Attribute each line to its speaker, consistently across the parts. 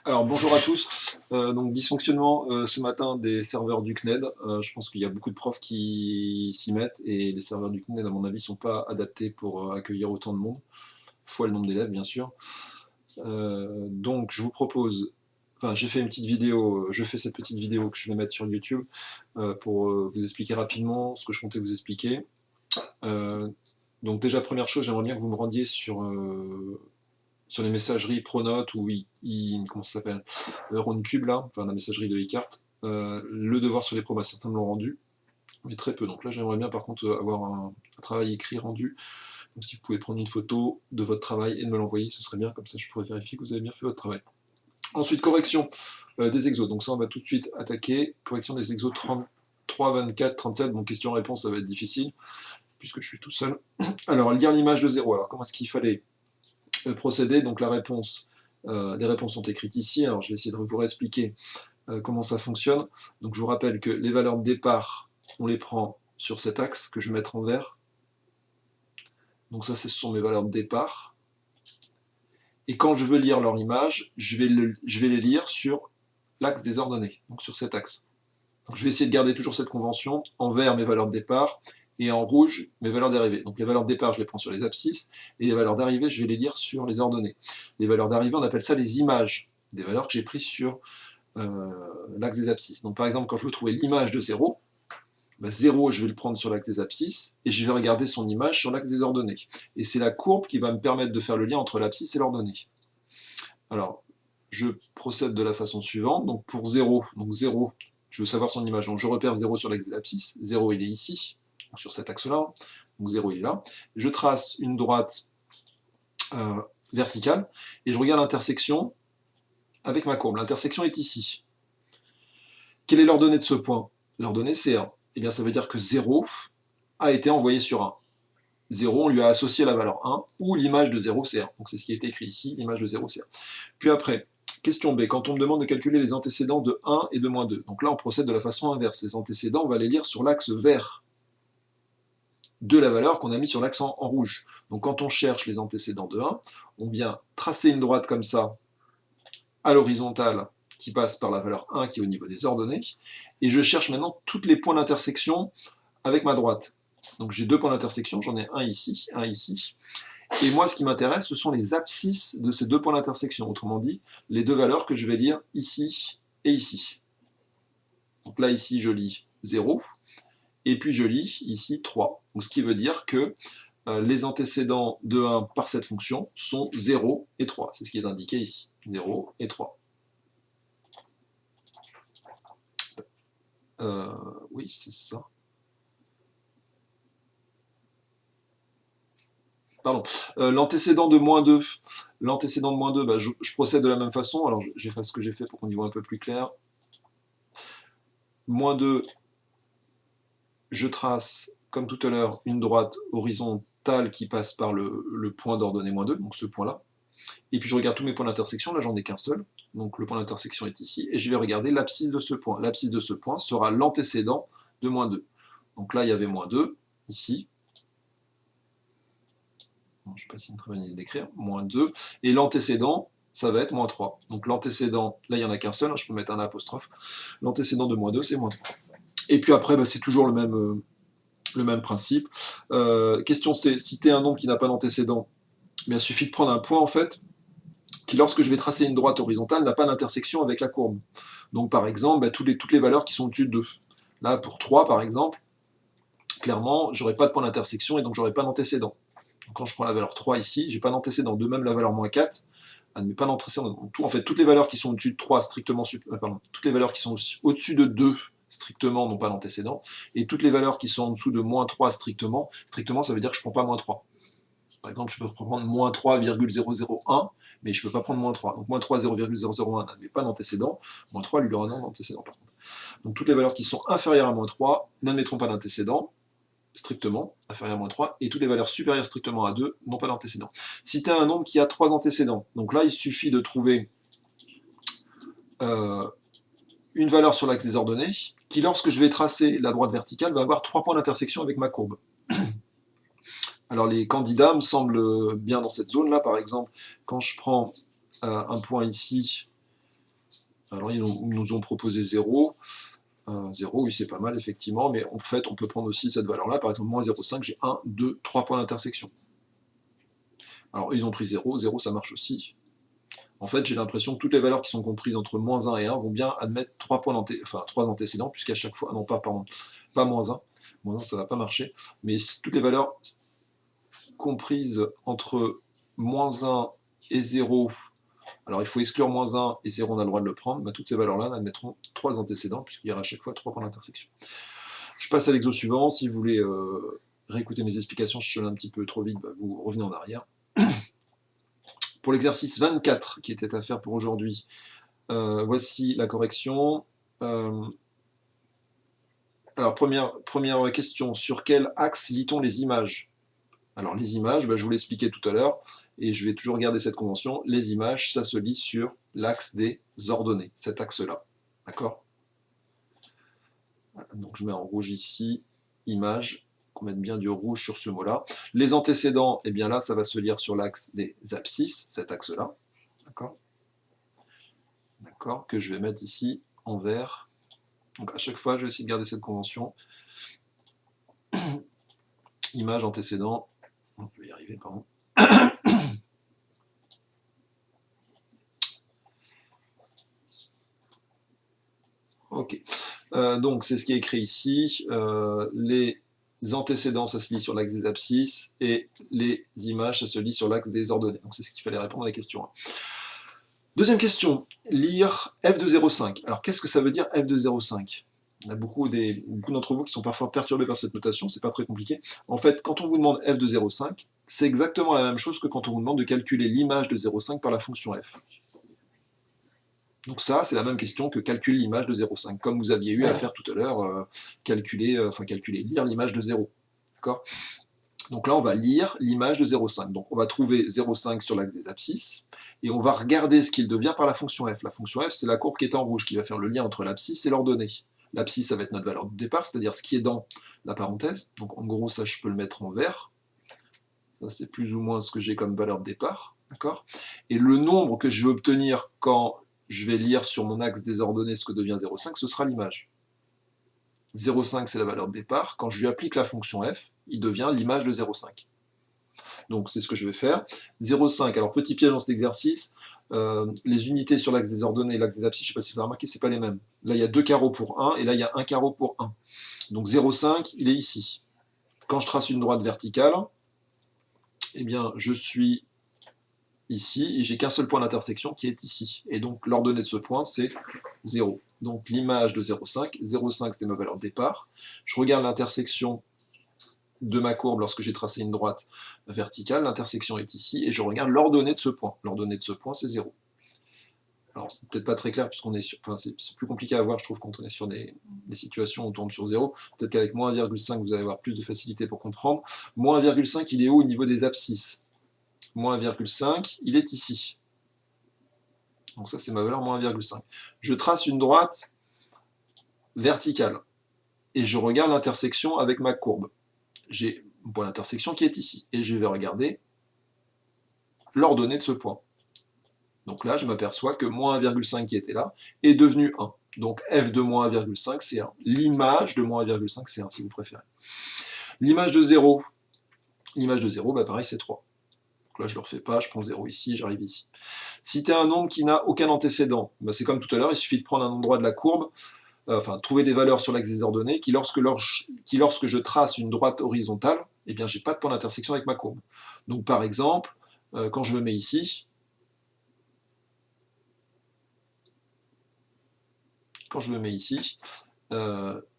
Speaker 1: Alors bonjour à tous. Donc dysfonctionnement ce matin des serveurs du CNED. Je pense qu'il y a beaucoup de profs qui s'y mettent et les serveurs du CNED à mon avis sont pas adaptés pour accueillir autant de monde, fois le nombre d'élèves bien sûr. Donc je vous propose, enfin j'ai fait une petite vidéo, je fais cette petite vidéo que je vais mettre sur YouTube pour vous expliquer rapidement ce que je comptais vous expliquer. Donc déjà première chose, j'aimerais bien que vous me rendiez sur les messageries Pronote ou comment ça s'appelle, Roundcube là, enfin la messagerie de iCart. Le devoir sur les pros, certains me l'ont rendu, mais très peu. Donc là j'aimerais bien par contre avoir un travail écrit rendu. Donc si vous pouvez prendre une photo de votre travail et de me l'envoyer, ce serait bien, comme ça je pourrais vérifier que vous avez bien fait votre travail. Ensuite, correction des exos. Donc ça on va tout de suite attaquer. Correction des exos 33, 24, 37. Bon, question-réponse, ça va être difficile, puisque je suis tout seul. Alors, lire l'image de 0. Alors comment est-ce qu'il fallait procéder? Donc la réponse, les réponses sont écrites ici. Alors je vais essayer de vous réexpliquer comment ça fonctionne. Donc je vous rappelle que les valeurs de départ, on les prend sur cet axe que je vais mettre en vert. Donc ça, ce sont mes valeurs de départ. Et quand je veux lire leur image, je vais les lire sur l'axe des ordonnées, donc sur cet axe. Donc je vais essayer de garder toujours cette convention. En vert, mes valeurs de départ, et en rouge, mes valeurs d'arrivée. Donc les valeurs de départ, je les prends sur les abscisses, et les valeurs d'arrivée, je vais les lire sur les ordonnées. Les valeurs d'arrivée, on appelle ça les images, des valeurs que j'ai prises sur l'axe des abscisses. Donc par exemple, quand je veux trouver l'image de 0, 0, je vais le prendre sur l'axe des abscisses, et je vais regarder son image sur l'axe des ordonnées. Et c'est la courbe qui va me permettre de faire le lien entre l'abscisse et l'ordonnée. Alors, je procède de la façon suivante. Donc pour 0, je veux savoir son image. Donc je repère 0 sur l'axe des abscisses. 0, il est ici, donc sur cet axe-là. Donc 0, il est là. Je trace une droite verticale, et je regarde l'intersection avec ma courbe. L'intersection est ici. Quelle est l'ordonnée de ce point? L'ordonnée, c'est 1. Eh bien, ça veut dire que 0 a été envoyé sur 1. 0, on lui a associé la valeur 1, ou l'image de 0, c'est 1. Donc c'est ce qui est écrit ici, l'image de 0, c'est 1. Puis après, question B, quand on me demande de calculer les antécédents de 1 et de moins 2. Donc là, on procède de la façon inverse. Les antécédents, on va les lire sur l'axe vert de la valeur qu'on a mis sur l'axe en rouge. Donc quand on cherche les antécédents de 1, on vient tracer une droite comme ça, à l'horizontale, qui passe par la valeur 1 qui est au niveau des ordonnées, et je cherche maintenant tous les points d'intersection avec ma droite. Donc j'ai deux points d'intersection, j'en ai un ici, et moi ce qui m'intéresse, ce sont les abscisses de ces deux points d'intersection, autrement dit, les deux valeurs que je vais lire ici et ici. Donc là ici je lis 0, et puis je lis ici 3, donc ce qui veut dire que les antécédents de 1 par cette fonction sont 0 et 3, c'est ce qui est indiqué ici, 0 et 3. Oui, c'est ça. Pardon. L'antécédent de moins 2, je procède de la même façon. Alors, j'efface ce que j'ai fait pour qu'on y voit un peu plus clair. Moins 2, je trace, comme tout à l'heure, une droite horizontale qui passe par le point d'ordonnée moins 2, donc ce point-là. Et puis, je regarde tous mes points d'intersection. Là, j'en ai qu'un seul. Donc, le point d'intersection est ici. Et je vais regarder l'abscisse de ce point. L'abscisse de ce point sera l'antécédent de moins 2. Donc là, il y avait moins 2, ici. Je ne sais pas si c'est une très bonne idée d'écrire, moins 2, et l'antécédent, ça va être moins 3. Donc l'antécédent, là il n'y en a qu'un seul, je peux mettre un apostrophe, l'antécédent de moins 2, c'est moins 3. Et puis après, c'est toujours le même principe. Question C, si tu es un nombre qui n'a pas d'antécédent, il suffit de prendre un point en fait, qui lorsque je vais tracer une droite horizontale, n'a pas d'intersection avec la courbe. Donc par exemple, toutes les valeurs qui sont au-dessus de 2. Là, pour 3 par exemple, clairement, j'aurai pas de point d'intersection et donc j'aurai pas d'antécédent. Quand je prends la valeur 3 ici, j'ai pas d'antécédent. De même, la valeur moins 4, elle n'est pas d'antécédent. En fait, toutes les valeurs qui sont au-dessus de 3 strictement, toutes les valeurs qui sont au-dessus de 2 strictement n'ont pas d'antécédent. Et toutes les valeurs qui sont en dessous de moins 3 strictement, ça veut dire que je ne prends pas moins 3. Par exemple, je peux prendre moins 3,001, mais je ne peux pas prendre moins 3. Donc moins 3, 0,001 n'a pas d'antécédent. Moins 3 lui aura un d'antécédent par contre. Donc toutes les valeurs qui sont inférieures à moins 3 n'admettront pas d'antécédent strictement, inférieur à moins 3, et toutes les valeurs supérieures strictement à 2 n'ont pas d'antécédent. Si tu as un nombre qui a 3 antécédents, donc là il suffit de trouver une valeur sur l'axe des ordonnées, qui lorsque je vais tracer la droite verticale, va avoir 3 points d'intersection avec ma courbe. Alors les candidats me semblent bien dans cette zone-là, par exemple, quand je prends un point ici, Alors ils nous ont proposé 0. 0, oui c'est pas mal effectivement, mais en fait on peut prendre aussi cette valeur-là, par exemple moins 0,5, j'ai 1, 2, 3 points d'intersection. Alors ils ont pris 0, 0 ça marche aussi. En fait j'ai l'impression que toutes les valeurs qui sont comprises entre moins 1 et 1 vont bien admettre 3 antécédents, puisqu'à chaque fois, non pas, pardon, pas moins 1, moins 1 ça va pas marcher, mais toutes les valeurs comprises entre moins 1 et 0, alors il faut exclure moins 1 et 0, on a le droit de le prendre, mais toutes ces valeurs-là admettront 3 antécédents, puisqu'il y aura à chaque fois 3 points d'intersection. Je passe à l'exo suivant, si vous voulez réécouter mes explications, je suis allé un petit peu trop vite, vous revenez en arrière. Pour l'exercice 24, qui était à faire pour aujourd'hui, voici la correction. Alors, première question, sur quel axe lit-on les images? Alors, les images, je vous l'expliquais tout à l'heure, et je vais toujours garder cette convention, les images, ça se lit sur l'axe des ordonnées, cet axe-là, d'accord? Donc, je mets en rouge ici, images, qu'on mette bien du rouge sur ce mot-là. Les antécédents, eh bien là, ça va se lire sur l'axe des abscisses, cet axe-là, d'accord? D'accord, que je vais mettre ici en vert. Donc à chaque fois, je vais essayer de garder cette convention. Image, antécédent. Je vais y arriver, pardon. Ok. Donc c'est ce qui est écrit ici. Les antécédents, ça se lit sur l'axe des abscisses, et les images, ça se lit sur l'axe des ordonnées. Donc c'est ce qu'il fallait répondre à la question 1. Deuxième question, lire f de 0,5. Alors qu'est-ce que ça veut dire f de 0,5? Il y a beaucoup d'entre vous qui sont parfois perturbés par cette notation, c'est pas très compliqué. En fait, quand on vous demande f de 0,5, c'est exactement la même chose que quand on vous demande de calculer l'image de 0,5 par la fonction f. Donc ça, c'est la même question que calculer l'image de 0,5, comme vous aviez eu à faire tout à l'heure, lire l'image de 0. D'accord ? Donc là, on va lire l'image de 0,5. Donc on va trouver 0,5 sur l'axe des abscisses, et on va regarder ce qu'il devient par la fonction f. La fonction f, c'est la courbe qui est en rouge, qui va faire le lien entre l'abscisse et l'ordonnée. L'abscisse, ça va être notre valeur de départ, c'est-à-dire ce qui est dans la parenthèse. Donc en gros, ça, je peux le mettre en vert. Ça, c'est plus ou moins ce que j'ai comme valeur de départ. D'accord ? Et le nombre que je vais obtenir quand je vais lire sur mon axe des ordonnées ce que devient 0,5, ce sera l'image. 0,5, c'est la valeur de départ. Quand je lui applique la fonction f, il devient l'image de 0,5. Donc c'est ce que je vais faire. 0,5, alors petit piège dans cet exercice, les unités sur l'axe des ordonnées et l'axe des abscisses, je ne sais pas si vous avez remarqué, ce n'est pas les mêmes. Là, il y a 2 carreaux pour 1, et là, il y a 1 carreau pour 1. Donc 0,5, il est ici. Quand je trace une droite verticale, eh bien, je suis ici, et j'ai qu'un seul point d'intersection qui est ici. Et donc, l'ordonnée de ce point, c'est 0. Donc, l'image de 0,5, 0,5, c'était ma valeur de départ. Je regarde l'intersection de ma courbe lorsque j'ai tracé une droite verticale, l'intersection est ici, et je regarde l'ordonnée de ce point. L'ordonnée de ce point, c'est 0. Alors, c'est peut-être pas très clair, puisqu'on est sur... Enfin, c'est plus compliqué à voir, je trouve, quand on est sur des situations où on tombe sur 0. Peut-être qu'avec moins 1,5, vous allez avoir plus de facilité pour comprendre. Moins 1,5, il est où au niveau des abscisses? Moins 1,5, il est ici. Donc ça, c'est ma valeur, moins 1,5. Je trace une droite verticale, et je regarde l'intersection avec ma courbe. J'ai un point d'intersection qui est ici, et je vais regarder l'ordonnée de ce point. Donc là, je m'aperçois que moins 1,5 qui était là est devenu 1. Donc f de moins 1,5, c'est 1. L'image de moins 1,5, c'est 1, si vous préférez. L'image de 0, pareil, c'est 3. Donc là, je ne le refais pas, je prends 0 ici, j'arrive ici. Si tu as un nombre qui n'a aucun antécédent, c'est comme tout à l'heure, il suffit de prendre un endroit de la courbe, trouver des valeurs sur l'axe des ordonnées, qui lorsque je trace une droite horizontale, eh bien, j'ai pas de point d'intersection avec ma courbe. Donc par exemple, quand je me mets ici,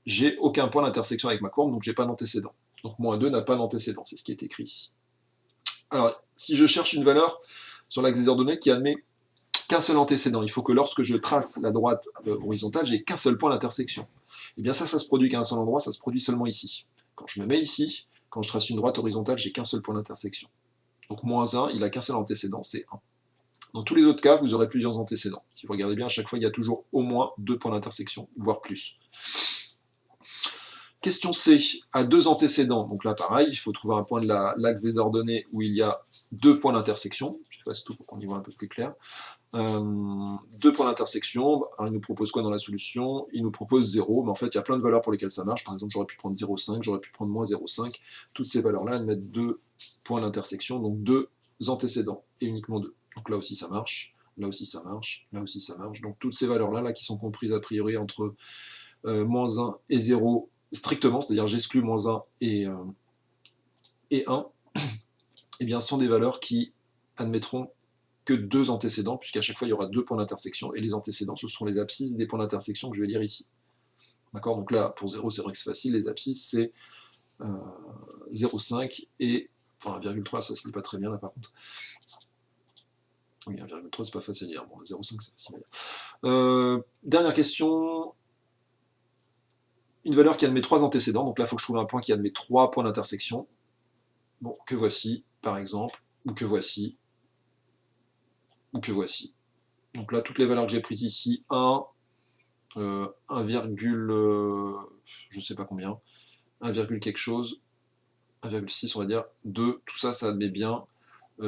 Speaker 1: j'ai aucun point d'intersection avec ma courbe, donc j'ai pas d'antécédent. Donc moins 2 n'a pas d'antécédent, c'est ce qui est écrit ici. Alors, si je cherche une valeur sur l'axe des ordonnées qui admet qu'un seul antécédent, il faut que lorsque je trace la droite horizontale, j'ai qu'un seul point d'intersection. Et bien ça se produit qu'à un seul endroit, ça se produit seulement ici. Quand je me mets ici, quand je trace une droite horizontale, j'ai qu'un seul point d'intersection. Donc moins 1, il n'a qu'un seul antécédent, c'est 1. Dans tous les autres cas, vous aurez plusieurs antécédents. Si vous regardez bien, à chaque fois, il y a toujours au moins 2 points d'intersection, voire plus. Question C, à 2 antécédents. Donc là, pareil, il faut trouver un point de l'axe des ordonnées où il y a 2 points d'intersection. Je fasse tout pour qu'on y voit un peu plus clair. 2 points d'intersection. Alors, il nous propose quoi dans la solution? Il nous propose 0, mais en fait, il y a plein de valeurs pour lesquelles ça marche. Par exemple, j'aurais pu prendre 0,5, j'aurais pu prendre moins 0,5. Toutes ces valeurs-là, elles mettent 2 points d'intersection, donc 2 antécédents, et uniquement 2. Donc là aussi, ça marche. Là aussi, ça marche. Là aussi, ça marche. Donc toutes ces valeurs-là, là, qui sont comprises a priori entre moins 1 et 0 strictement, c'est-à-dire j'exclus moins 1 et 1, eh bien, sont des valeurs qui admettront que 2 antécédents, puisqu'à chaque fois il y aura 2 points d'intersection, et les antécédents ce sont les abscisses des points d'intersection que je vais lire ici. D'accord? Donc là, pour 0, c'est vrai que c'est facile, les abscisses c'est 0,5 et. Enfin, 1,3, ça se lit pas très bien là par contre. Oui, 1,3 c'est pas facile à lire, bon, 0,5 c'est facile à lire. Dernière question. Une valeur qui admet 3 antécédents, donc là il faut que je trouve un point qui admet 3 points d'intersection. Bon, que voici, par exemple, ou que voici, ou que voici. Donc là, toutes les valeurs que j'ai prises ici, 1, 1, je sais pas combien, 1, quelque chose, 1,6 on va dire, 2, tout ça, ça admet bien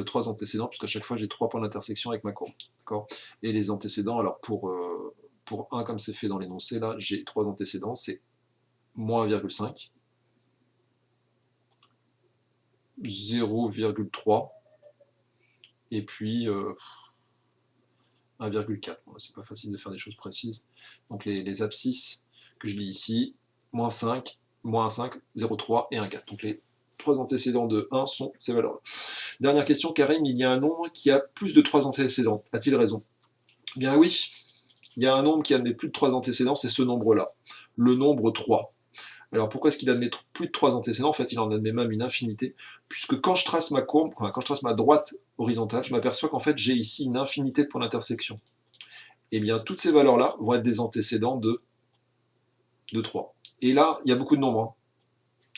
Speaker 1: 3 antécédents, puisqu'à chaque fois j'ai 3 points d'intersection avec ma courbe. Et les antécédents, alors pour 1 comme c'est fait dans l'énoncé, là, j'ai 3 antécédents, c'est moins 1,5, 0,3, et puis 1,4. Bon, c'est pas facile de faire des choses précises. Donc les abscisses que je lis ici, moins 5, moins 5, 0,3 et 1,4. Donc les 3 antécédents de 1 sont ces valeurs-là. Dernière question, Karim, il y a un nombre qui a plus de 3 antécédents. A-t-il raison? Eh bien oui, il y a un nombre qui admet plus de 3 antécédents, c'est ce nombre-là, le nombre 3. Alors pourquoi est-ce qu'il admet plus de 3 antécédents? En fait, il en admet même une infinité, puisque quand je trace ma courbe, quand je trace ma droite horizontale, je m'aperçois qu'en fait, j'ai ici une infinité de points d'intersection. Et bien, toutes ces valeurs-là vont être des antécédents de 3. Et là, il y a beaucoup de nombres. Hein.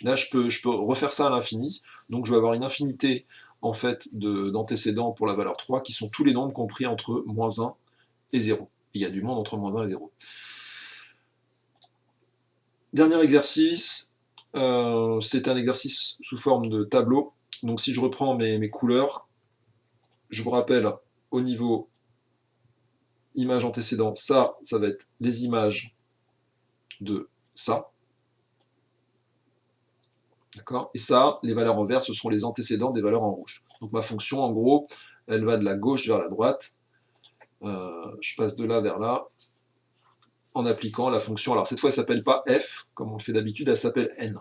Speaker 1: Là, je peux refaire ça à l'infini, donc je vais avoir une infinité en fait d'antécédents pour la valeur 3, qui sont tous les nombres compris entre moins 1 et 0. Il y a du monde entre moins 1 et 0. Dernier exercice, c'est un exercice sous forme de tableau. Donc si je reprends mes couleurs, je vous rappelle au niveau image antécédent, ça va être les images de ça. D'accord? Et ça, les valeurs en vert, ce sont les antécédents des valeurs en rouge. Donc ma fonction, en gros, elle va de la gauche vers la droite. Je passe de là vers là, en appliquant la fonction. Alors cette fois, elle ne s'appelle pas f, comme on le fait d'habitude, elle s'appelle n.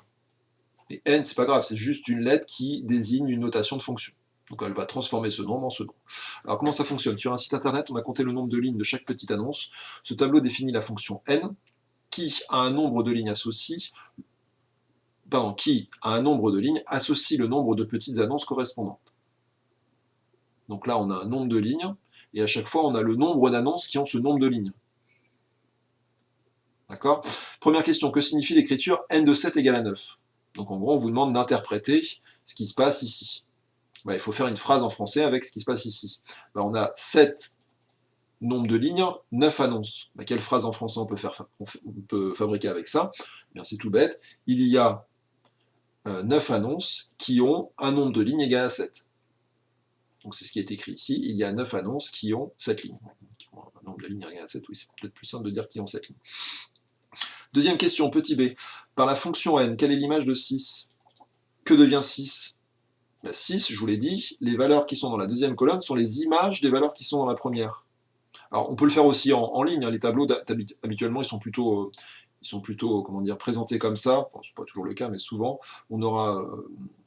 Speaker 1: Et n, c'est pas grave, c'est juste une lettre qui désigne une notation de fonction. Donc elle va transformer ce nombre en ce nombre. Alors comment ça fonctionne? Sur un site internet, on a compté le nombre de lignes de chaque petite annonce. Ce tableau définit la fonction n, qui à un nombre de lignes associe le nombre de petites annonces correspondantes. Donc là, on a un nombre de lignes, et à chaque fois, on a le nombre d'annonces qui ont ce nombre de lignes. D'accord? Première question, que signifie l'écriture n de 7 égale à 9? Donc en gros, on vous demande d'interpréter ce qui se passe ici. Il faut faire une phrase en français avec ce qui se passe ici. On a 7 nombres de lignes, 9 annonces. Quelle phrase en français on peut fabriquer avec ça? C'est tout bête. Il y a 9 annonces qui ont un nombre de lignes égal à 7. Donc c'est ce qui est écrit ici. Il y a 9 annonces qui ont 7 lignes. Un nombre de lignes égal à 7, oui, c'est peut-être plus simple de dire qu'ils ont 7 lignes. Deuxième question, petit b. Par la fonction n, quelle est l'image de 6? Que devient 6? 6, je vous l'ai dit, les valeurs qui sont dans la deuxième colonne sont les images des valeurs qui sont dans la première. Alors on peut le faire aussi en ligne, hein. Les tableaux habituellement ils sont plutôt comment dire, présentés comme ça. Bon, c'est pas toujours le cas, mais souvent on aura,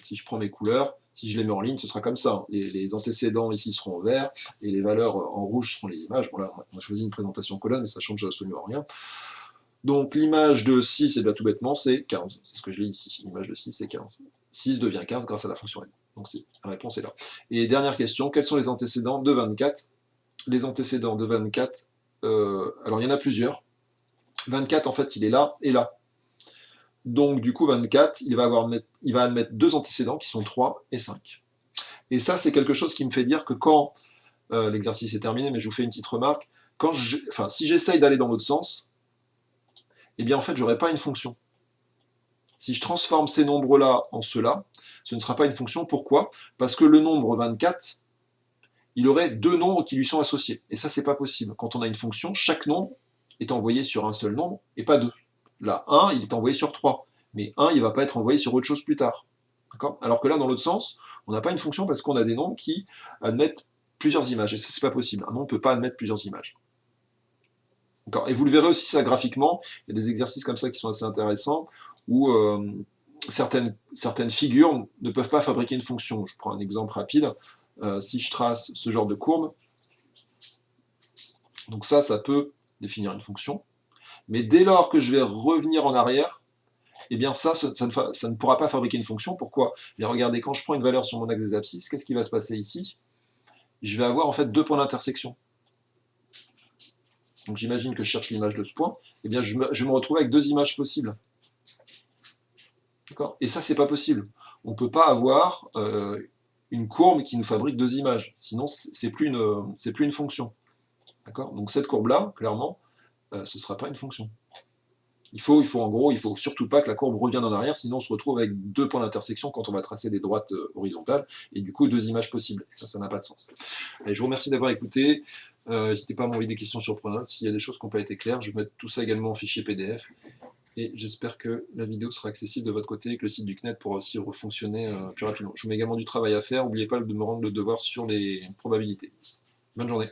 Speaker 1: si je prends mes couleurs, si je les mets en ligne, ce sera comme ça. Les antécédents ici seront en vert, et les valeurs en rouge seront les images. Bon là, on a choisi une présentation colonne, mais ça change absolument rien. Donc l'image de 6, et bien tout bêtement, c'est 15. C'est ce que je lis ici. L'image de 6, c'est 15. 6 devient 15 grâce à la fonction n. Donc la réponse est là. Et dernière question, quels sont les antécédents de 24? Les antécédents de 24, alors il y en a plusieurs. 24, en fait, il est là et là. Donc du coup, 24, il va admettre 2 antécédents qui sont 3 et 5. Et ça, c'est quelque chose qui me fait dire que quand, l'exercice est terminé, mais je vous fais une petite remarque, si j'essaye d'aller dans l'autre sens, eh bien en fait, je n'aurai pas une fonction. Si je transforme ces nombres-là en ceux-là, ce ne sera pas une fonction. Pourquoi? Parce que le nombre 24, il aurait deux nombres qui lui sont associés. Et ça, c'est pas possible. Quand on a une fonction, chaque nombre est envoyé sur un seul nombre et pas deux. Là, 1, il est envoyé sur 3. Mais 1, il ne va pas être envoyé sur autre chose plus tard. Alors que là, dans l'autre sens, on n'a pas une fonction parce qu'on a des nombres qui admettent plusieurs images. Et ça, c'est pas possible. Un nombre ne peut pas admettre plusieurs images. Et vous le verrez aussi ça graphiquement. Il y a des exercices comme ça qui sont assez intéressants où certaines figures ne peuvent pas fabriquer une fonction. Je prends un exemple rapide. Si je trace ce genre de courbe, donc ça peut définir une fonction. Mais dès lors que je vais revenir en arrière, eh bien ça ne pourra pas fabriquer une fonction. Pourquoi? Eh bien, regardez, quand je prends une valeur sur mon axe des abscisses, qu'est-ce qui va se passer ici? Je vais avoir en fait deux points d'intersection. Donc j'imagine que je cherche l'image de ce point, eh bien je vais me retrouver avec deux images possibles. Et ça, c'est pas possible. On ne peut pas avoir une courbe qui nous fabrique deux images, sinon c'est plus une fonction. Donc cette courbe-là, clairement, ce ne sera pas une fonction. Il faut surtout pas que la courbe revienne en arrière, sinon on se retrouve avec deux points d'intersection quand on va tracer des droites horizontales, et du coup deux images possibles. Ça n'a pas de sens. Allez, je vous remercie d'avoir écouté. N'hésitez pas à m'envoyer des questions surprenantes. S'il y a des choses qui n'ont pas été claires, je vais mettre tout ça également en fichier PDF. Et j'espère que la vidéo sera accessible de votre côté et que le site du CNED pourra aussi refonctionner plus rapidement. Je vous mets également du travail à faire. N'oubliez pas de me rendre le devoir sur les probabilités. Bonne journée.